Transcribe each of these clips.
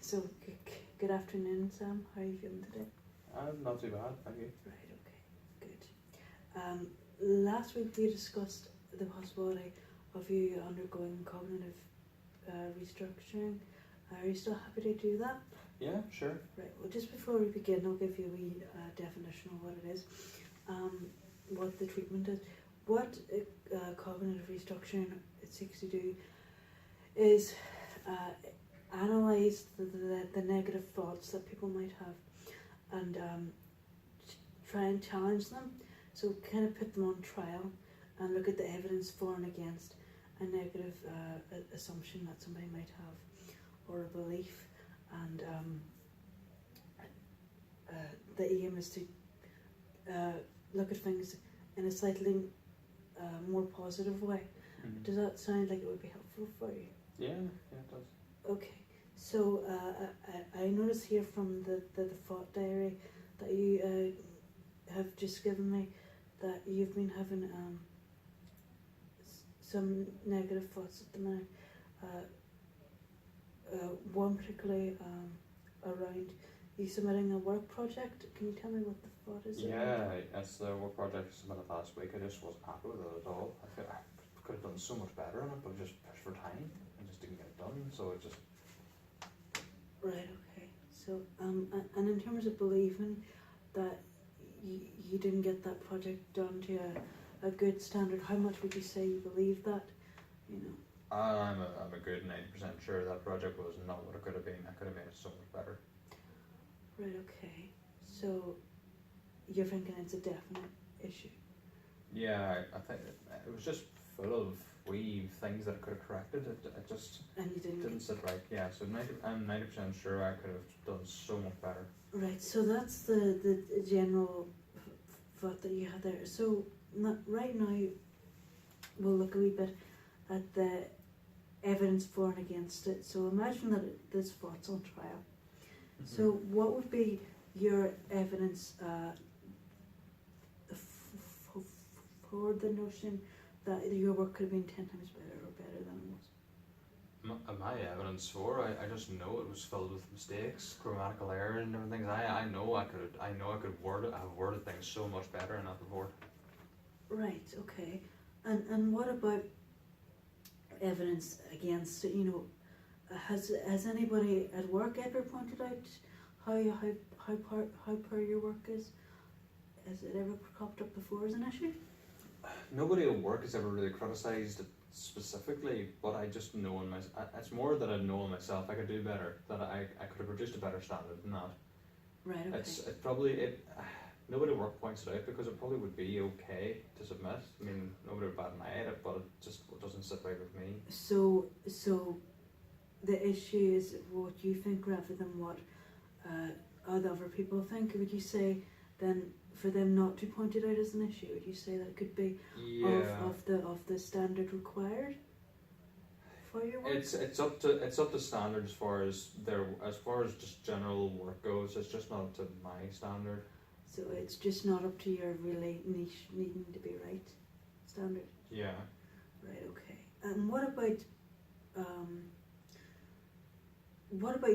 So, good afternoon, Sam. How are you feeling today? Not too bad, thank you. Right, okay, good. Last week we discussed the possibility of you undergoing cognitive restructuring. Are you still happy to do that? Yeah, sure. Right, well, just before we begin, I'll give you a wee definition of what it is, what the treatment is. What cognitive restructuring it seeks to do is analyse the negative thoughts that people might have and try and challenge them. So kind of put them on trial and look at the evidence for and against a negative assumption that somebody might have or a belief. And the aim is to look at things in a slightly more positive way. Mm-hmm. Does that sound like it would be helpful for you? Yeah, it does. Okay, so I notice here from the thought diary that you have just given me that you've been having some negative thoughts at the minute. One particularly around you submitting a work project. Can you tell me what the thought is? Yeah, it's the work project I submitted last week. I just wasn't happy with it at all. I feel I could have done so much better on it, but I just pushed for time and just didn't get it done. So it just. Right. Okay. So and in terms of believing that you didn't get that project done to a good standard, how much would you say you believe that? You know. I'm a good 90% sure that project was not what it could have been. I could have made it so much better. Right, okay. So you're thinking it's a definite issue? Yeah, I think it was just full of wee things that I could have corrected. It just And you didn't sit right. Yeah, so I'm 90% sure I could have done so much better. Right, so that's the general thought that you had there. So right now we'll look a wee bit at the evidence for and against it. So imagine that this thought's on trial. Mm-hmm. So what would be your evidence for the notion that your work could have been 10 times better or better than it was? My evidence for I just know it was filled with mistakes, grammatical errors and different things. I know I could have worded things so much better in that report. Right, okay. And what about evidence against it? You know, has anybody at work ever pointed out how poor your work is? Has it ever cropped up before as an issue? Nobody at work has ever really criticised it specifically, but I just know in myself. It's more that I know in myself I could do better. That I could have produced a better standard than that. Right. Okay. It's probably. Nobody at work points it out because it probably would be okay to submit. I mean, nobody would bat an eye at it, but it doesn't sit right with me. So the issue is what you think rather than what other people think. Would you say then for them not to point it out as an issue? Would you say that could be of the standard required for your work? It's up to standard as far as just general work goes. It's just not up to my standard. So it's just not up to your really niche needing to be right standard. Yeah. Right. Okay. And what about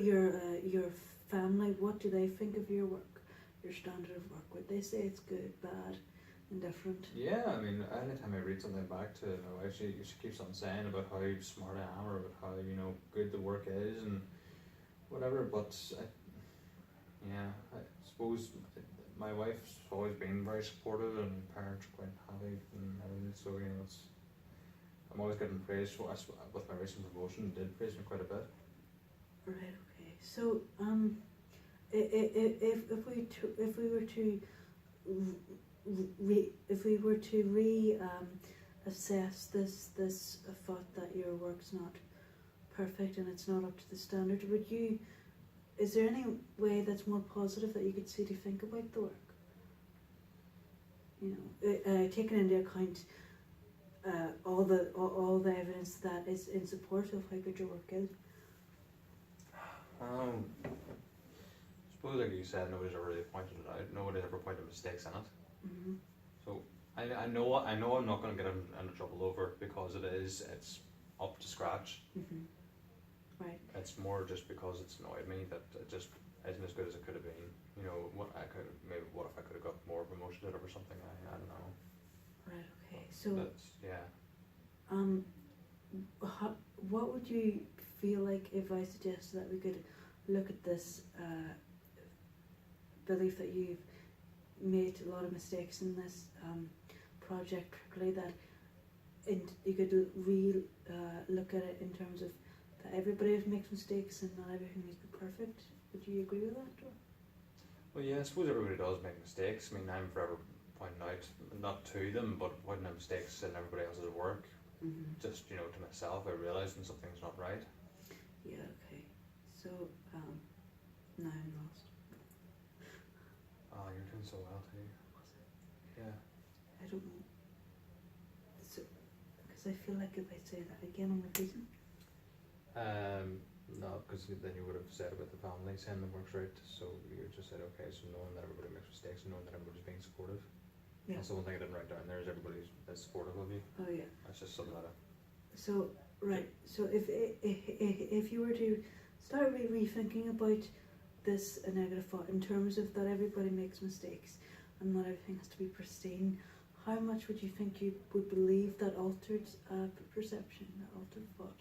your family? What do they think of your work, your standard of work? Would they say it's good, bad, indifferent? Yeah, I mean, anytime I read something back to my wife, she keeps on saying about how smart I am or about how good the work is and whatever. But I suppose my wife's always been very supportive and parents are quite happy and everything. So I'm always getting praise for us. With my recent promotion, did praise me quite a bit. Right. Okay. So if we were to assess this thought that your work's not perfect and it's not up to the standard, is there any way that's more positive that you could see to think about the work? You know, taking into account all the evidence that is in support of how good your work is. I suppose, like you said, nobody's ever really pointed it out. Nobody's ever pointed mistakes in it. Mm-hmm. So I know I'm not going to get into trouble over it because it's up to scratch. Mm-hmm. Right. It's more just because it's annoyed me that it just isn't as good as it could have been. You know, what if I could have got more promotion out of or something? I don't know. Right. Okay. So, That's yeah. what would you feel like if I suggested that we could look at this belief that you've made a lot of mistakes in this project, particularly that you could look at it in terms of that everybody makes mistakes and not everything is perfect. Would you agree with that? Or? Well, yeah, I suppose everybody does make mistakes. I mean, I'm forever pointing out, not to them, but pointing out mistakes in everybody else's work. Mm-hmm. Just, you know, to myself, I realise when something's not right. Yeah, okay. So, now I'm lost. Oh, you're doing so well too. Yeah. I don't know. So, because I feel like if I say that again, I'm repeating. No, because then you would have said about the family saying the work's right. So you just said, okay, so knowing that everybody makes mistakes and knowing that everybody's being supportive. Yeah. That's the one thing I didn't write down there is everybody's supportive of you. Oh yeah. That's just something that So right. So if you were to start rethinking about this negative thought in terms of that everybody makes mistakes and not everything has to be pristine, how much would you think you would believe that altered perception, that altered thought?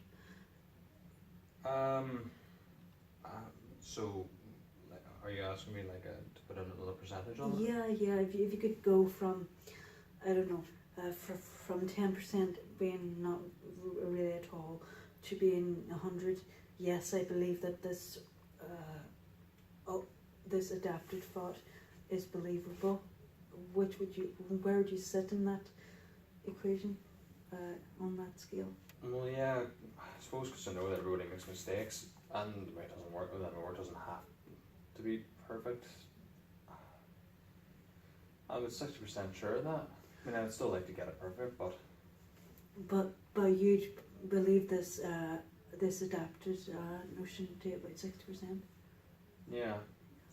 So, like, are you asking me like to put another percentage on it? Yeah. If you could go from, I don't know, from 10% being not really at all to being 100. Yes, I believe that this this adapted thought is believable. Where would you sit in that equation on that scale? Well, yeah, I suppose because I know that everybody makes mistakes and the way it doesn't work, then the work doesn't have to be perfect. I'm 60% sure of that. I mean, I'd still like to get it perfect, but you believe this this adapted notion to about 60%? yeah,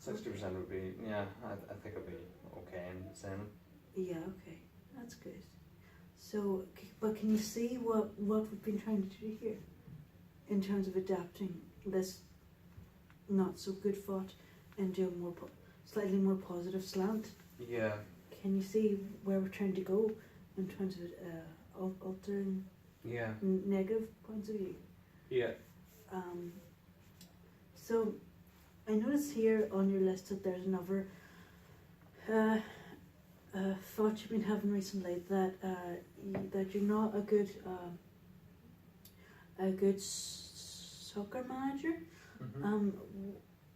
60% would be, yeah, I think it'd be okay in saying it. Yeah, okay, that's good. So, but can you see what we've been trying to do here in terms of adapting this not so good thought into a more slightly more positive slant? Yeah. Can you see where we're trying to go in terms of altering Yeah. negative points of view? Yeah. So I notice here on your list that there's another thought you've been having recently, that that you're not a good soccer manager. Mm-hmm.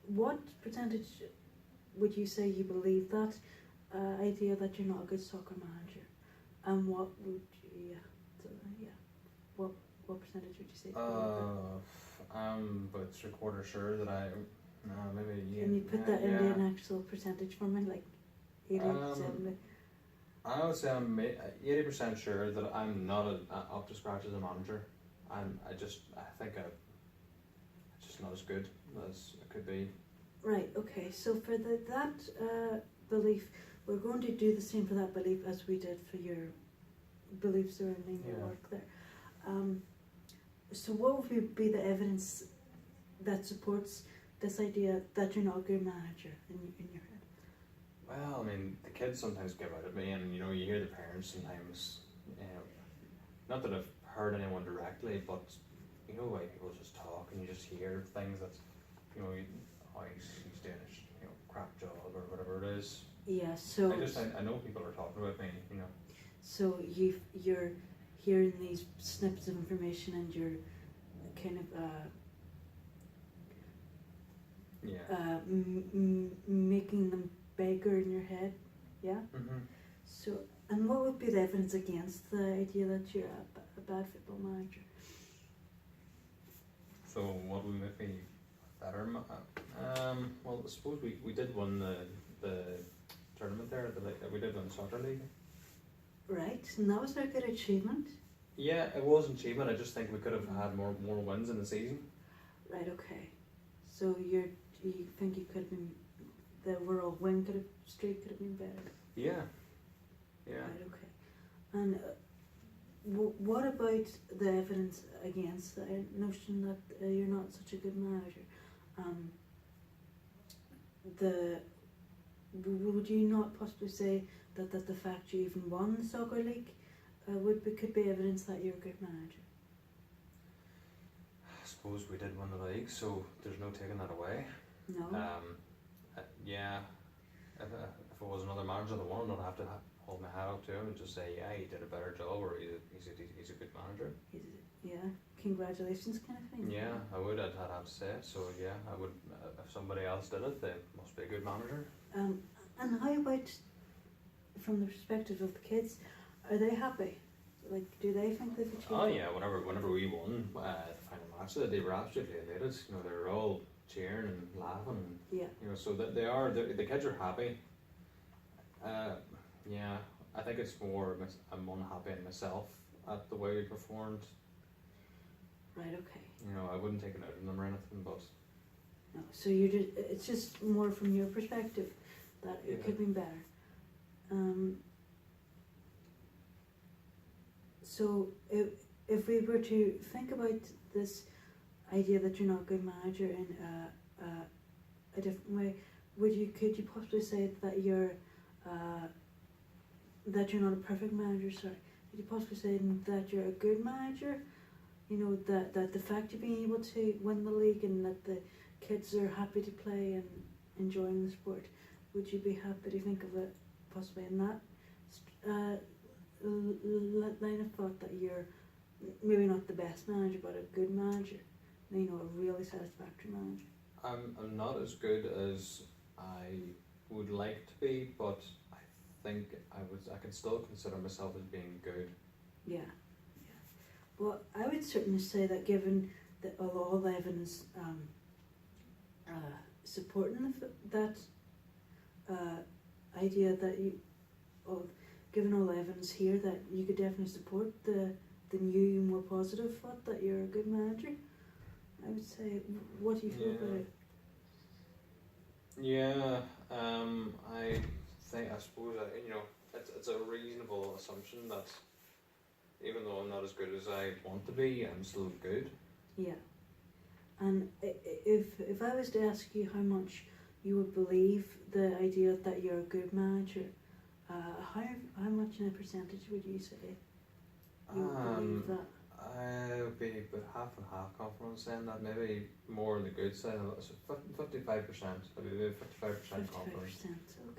What percentage would you say you believe that idea that you're not a good soccer manager? And what would you, what percentage would you say? I'm about 3/4 sure that maybe. Can you put that into an actual percentage for me, like 80, 70? I would say I'm 80% sure that I'm not up to scratch as a manager. I think I'm just not as good as I could be. Right. Okay. So for that belief, we're going to do the same for that belief as we did for your belief surrounding your work there. So what would be the evidence that supports this idea that you're not a good manager in your head? Well, I mean, the kids sometimes give out at me, and you know, you hear the parents sometimes. Not that I've heard anyone directly, but you know, why people just talk, and you just hear things that, you know, he's doing a crap job or whatever it is. Yeah. So I know people are talking about me, you know. So you're hearing these snippets of information, and you're kind of making them bigger in your head, yeah. Mm-hmm. So, and what would be the evidence against the idea that you're a bad football manager? So what would make me better? Well, I suppose we did win the tournament there. We did win the soccer league. Right, and that was a good achievement. Yeah, it was an achievement. I just think we could have had more wins in the season. Right. Okay. So you think you could have been, the overall streak could have been better. Yeah. Yeah. Right. Okay. And what about the evidence against the notion that you're not such a good manager? Would you not possibly say that the fact you even won the soccer league could be evidence that you're a good manager? I suppose we did win the league, so there's no taking that away. No. Yeah, if it was another manager that won, I'd have to hold my hat up to him and just say, yeah, he did a better job, or he's a good manager. Yeah, congratulations kind of thing. Yeah, I would. I'd have to say it. So yeah, I would. If somebody else did it, they must be a good manager. And how about from the perspective of the kids? Are they happy? Like, do they think they've achieved? Oh yeah, whenever we won the final match, they were absolutely elated. You know, they were all cheering and laughing. And, yeah. You know, so that the kids are happy. Yeah, I think it's more I'm unhappy in myself at the way we performed. Right. Okay. You know, I wouldn't take it out on them or anything, but. No, so it's just more from your perspective that it could be better. So if we were to think about this idea that you're not a good manager in a different way, could you possibly say that you're not a perfect manager? Sorry, could you possibly say that you're a good manager? You know, that the fact of being able to win the league and that the kids are happy to play and enjoying the sport, would you be happy to think of it possibly in that line of thought, that you're maybe not the best manager but a good manager, you know, a really satisfactory manager? I'm not as good as I would like to be, but I think I can still consider myself as being good. Yeah. Well, I would certainly say that given all the evidence supporting that idea that given all the evidence here, that you could definitely support the new, more positive thought that you're a good manager. I would say, what do you feel about it? Yeah, I suppose you know, it's a reasonable assumption that even though I'm not as good as I want to be, I'm still good. Yeah. And if I was to ask you how much you would believe the idea that you're a good manager, how much in a percentage would you say you would believe that? I would be about half and half confident saying that, maybe more on the good side. So 55%. I'd be about 55% confident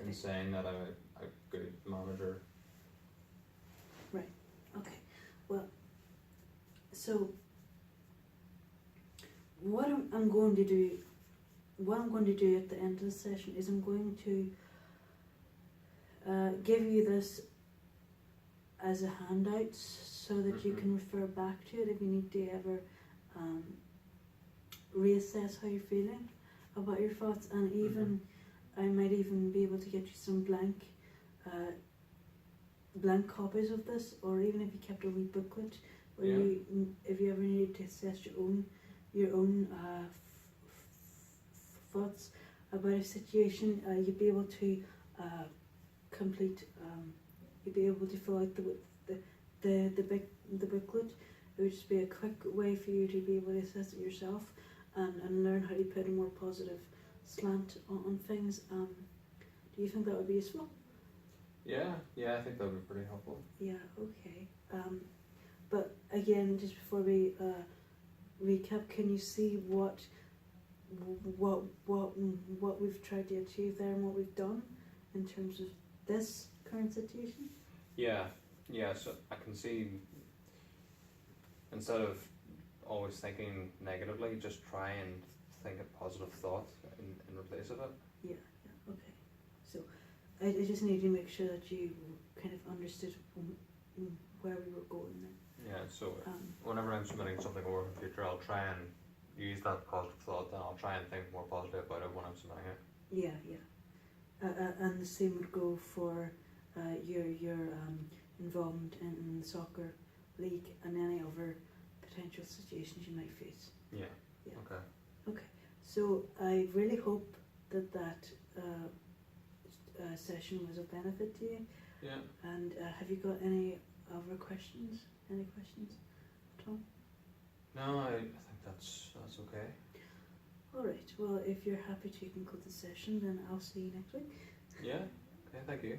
in saying that I'm a good manager. Right. Okay. Well, so what I'm going to do at the end of the session is I'm going to give you this as a handout so that you can refer back to it if you need to ever reassess how you're feeling about your thoughts, and even I might even be able to get you some blank copies of this, or even if you kept a wee booklet where if you ever needed to assess your own thoughts about a situation, you'd be able to you'd be able to fill out the booklet. It would just be a quick way for you to be able to assess it yourself and learn how to put a more positive slant on things. Do you think that would be useful? Yeah, I think that would be pretty helpful. Yeah, okay. But again, just before we recap, can you see what we've tried to achieve there and what we've done in terms of this current situation? Yeah, so I can see, instead of always thinking negatively, just try and think a positive thought in replace of it. Yeah, okay. So I just need to make sure that you kind of understood where we were going then. Yeah, so whenever I'm submitting something over in the future, I'll try and use that positive thought, and I'll try and think more positive about it when I'm submitting it. Yeah. And the same would go for your involvement in the soccer league and any other potential situations you might face. Yeah. Okay. So I really hope that session was of benefit to you. Yeah. And have you got any other questions? Any questions at all? No, I think that's okay. Alright, well if you're happy to conclude the session then I'll see you next week. Yeah. Okay. Thank you.